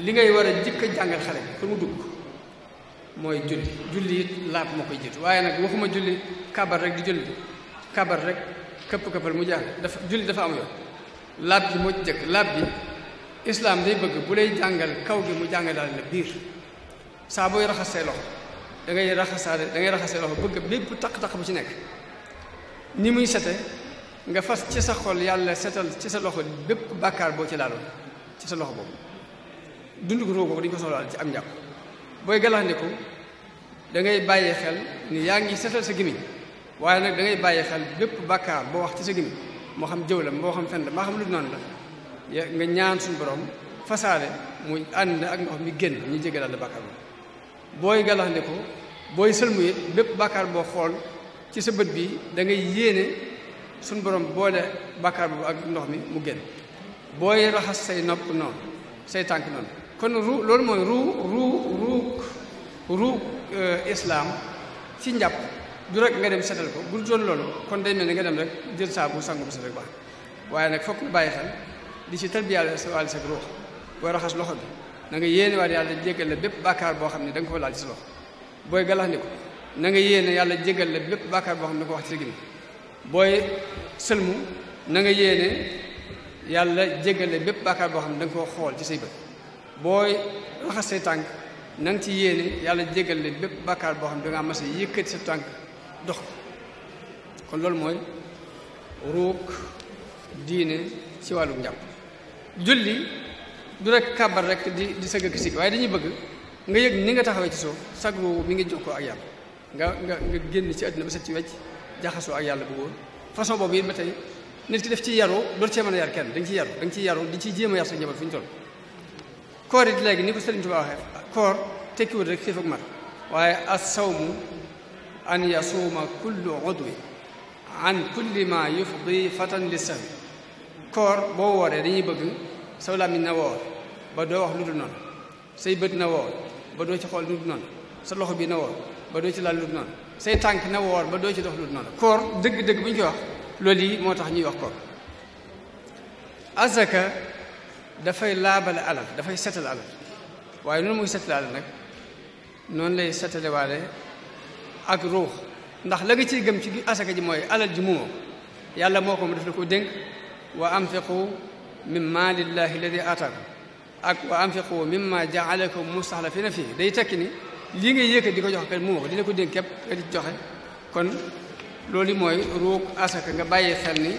li ngay war a jëkk a jàngal xale bi pour mu dugg mooy julli it laab moo koy jiitu waaye nag waxuma julli kabar rek di julli kabar rek këppal mu jaar julli dafa am yoon laab bi moo ci jëkk laab bi islaam day bëgg bu lay jàngal kaw gi mu jàngal daal la biir saa booy raxas say loxo da ngay raxas say loxo bëgg bépp taq-taq bu ci nekk ni muy sete nga fas ci sa xol yàlla setal ci sa loxo bépp bàkkaar boo ci laaloon ci sa loxo boobu dundu roo boobu dañu ko soxlaal ci am njàpp booy galaxndiku da ngay bàyyi xel ni yaa ngi setal sa gémmiñ waaye nag da ngay bàyyi xel bépp bàkkaar boo wax ci sa gémmiñ moo xam jëw la moo xam fen la moo xam lu noonu la nga ñaan suñu borom fasaale muy ànd ak ndox mi génn ñu jégalal la bàkkaar boobu booy galaxndiku booy sëlmu it bépp bàkkaar boo xool ci sa bët bi da ngay yéene suñu borom boole bàkkaar boobu ak ndox mi mu génn booy raxas say nopp noonu say tànk noonu kon loolu mooy ruu islaam ci njàpp du rek nga dem setal ko bu doon loolu kon day mel ni nga dem rek jël saabu sangu bu set rek baax waaye nag fokk nga bàyyi xel di ci tarbiyaale sa wàll sa ruux booy raxas loxo bi na nga yéene waat yàlla jéggal la bépp bàkkaar boo xam ne da nga ko laal ci sa loxo booy galaxndiku na nga yéene yàlla jéggal la bépp bàkkaar boo xam ne da nga ko wax ci sa gémmiñ booy sëlmu na nga yéene yàlla jéggal la bépp bàkkaar boo xam ne da nga koo xool ci say bët booy raxas say tànk na nga ci yéene yàlla jéggal la bépp bàkkaar boo xam ne da ngaa mas a yëkkati sa tànk dox kon loolu mooy ruuk diine ci wàllu njàpp julli du rek kàbbar rek di sëgg ak sigg waaye dañuy bëgg nga yëg ni nga taxawee ci suuf sag ruu mi ngi jokkoo ak yàlla nga génn ci àdduna ba set ci wecc jaxasoo ak yàlla bu wóor façon boobu it ba tey nit ki def ci yaru doo cee mën a yar kenn da nga ciy yaru da nga ciy yaru di ci jéem a yar sa njaboot fu ñu toll koor it léegi ni ko Sëriñ Tuubaa waxee koor tekkiwul rek xiif ak mar waaye as-sawmu an yasuuma kullu udwi an kulli ma yufdi fatan li sahwi koor boo wooree dañuy bëgg saw làmmiñ na woor ba doo wax lu dul noonu say bët na woor ba doo ci xool lu dul noonu sa loxo bi na woor ba doo ci laal lu dul noonu say tànk na woor ba doo ci dox lu dul noonu koor dëgg-dëgg bu ñu koy wax loolu yi moo tax ñuy wax koor azaka dafay laabale alal dafay setal alal waaye noonu muy setal alal nag noonu lay setale waale ak ruux ndax la nga ciy gëm ci asaka ji mooy alal ji moomoo yàlla moo ko mu def la ko dénk wa anfiqu min maalillahi alladi ataakum ak wa anfiqu mimma jaalakum mustaxlafina fii day tekki ni lii ngay yëkkat di ko joxe kat moomoo ko dina ko dénk képp nga di joxe kon loolu mooy ruug asaka nga bàyyi xel ni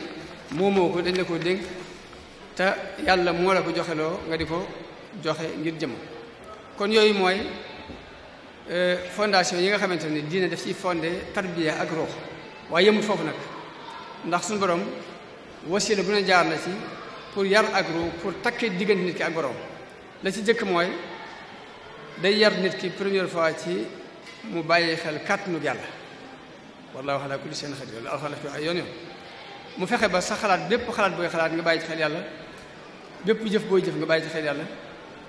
moomoo ko dañ la ko dénk te yàlla moo la ko joxeloo nga di ko joxe ngir jëm kon yooyu mooy fondation yi nga xamante ne diine daf ciy fondé tarbiya ak ruux waaye yemul foofu nag ndax suñu borom wasila bu ne jaar na ci pour yar ak ruux pour takkee diggante nit ki ak borom la ci jëkk mooy day yar nit ki première fois ci mu bàyyi xel kàttanu yàlla wallaahu ala kulli shay'in qadir la alxuraan fi ay yoon mu fexe ba sa xalaat bépp xalaat booy xalaat nga bàyyi ci xel yàlla bépp jëf booy jëf nga bàyyi ci xel yàlla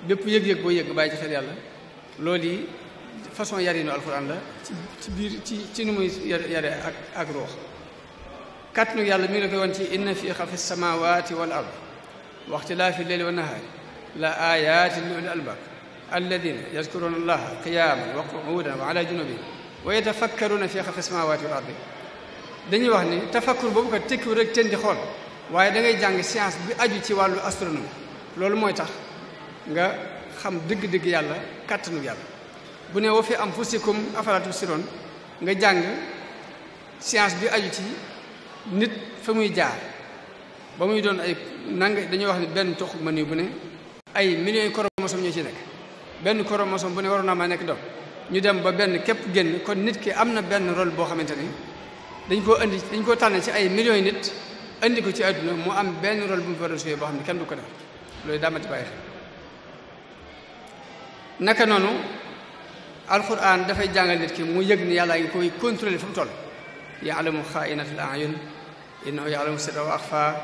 bépp yëg-yëg booy yëg nga bàyyi ci xel yàlla loolu yi façon yarinu alxuraan la ci biir ci nu muy yare ak ruux kàttanu yàlla mi ngi la koy won ci inna fi xalqi samawati wal ard wa ixtilaafi lleyli wa nahaari la ayatin li ulil albab alladina yazkuruna allaha qiyaman wa qu'udan wa ala junubihim wa yatafakkaruna fi xalqi samawati wal ardi dañuy wax ni tafakkur boobu ko tekkiwu rek ten di xool waaye da ngay jàng science bi aju ci wàllu astronomie loolu mooy tax nga xam dëgg-dëgg yàlla kàttanu yàlla bu ne wa fi anfusikum afalaa tubsiruun nga jàng science bi aju ci nit fa muy jaar ba muy doon ay nanga dañuy wax ni benn tox ma nii bu ne ay millions chromosome ñoo ci nekk benn chromosome bu ne waroon naa ma nekk doom ñu dem ba benn képp génn kon nit ki am na benn rôle boo xamante ni dañ koo tànn ci ay millions yi nit andi ko ci àdduna mu am benn rôle bu mu fa joué boo xam ne kenn du ko def loolu daamati bàyyi xel naka noonu alquran dafay jàngal nit ki mu yëg ni yàlla ngi koy contrôler fu mu toll yaalamu xaainatul ayun innahu yaalamu sirra wa axfa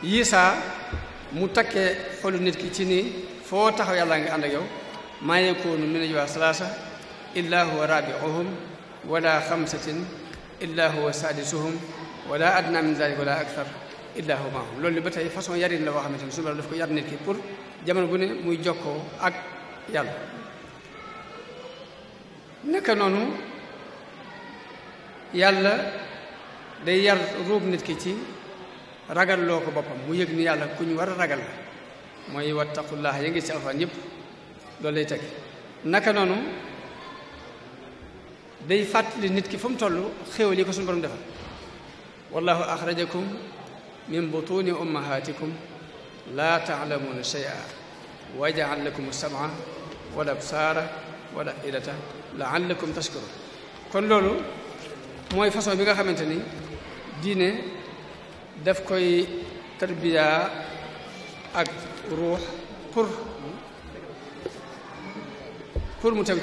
yii saa mu takkee xolu nit ki ci ni foo taxaw yàlla ngi ànd ak yow maa yakunu min najwa salaasa illa huwa rabiuhum wala xamsatin illa huwa sadisuhum wala adna min zalik wala akthar illa huwa maahum loolu ba tey façon yarin la boo xamante ni suñu daf ko yar nit ki pour jamono bu ne muy jokkoo ak yàlla. naka noonu yàlla day yar ruub nit ki ci ragal loo ko boppam mu yëg ni yàlla ku ñu war a ragal la mooy wattaqullaah ya ngi ci alxuraan yëpp loolu lay teg. naka noonu day fàttali nit ki fu mu toll xéewal yi ko suñu borom defal wallahu axrajakum min butuni ummahatikum laa taalamuuna shay'a wa ja'ala lakum as-sam'a wal absaara wal af'idata la'allakum tashkurun. kon loolu mooy façon bi nga xamante ni diine daf koy tarbiya ak ruux pour mu tegu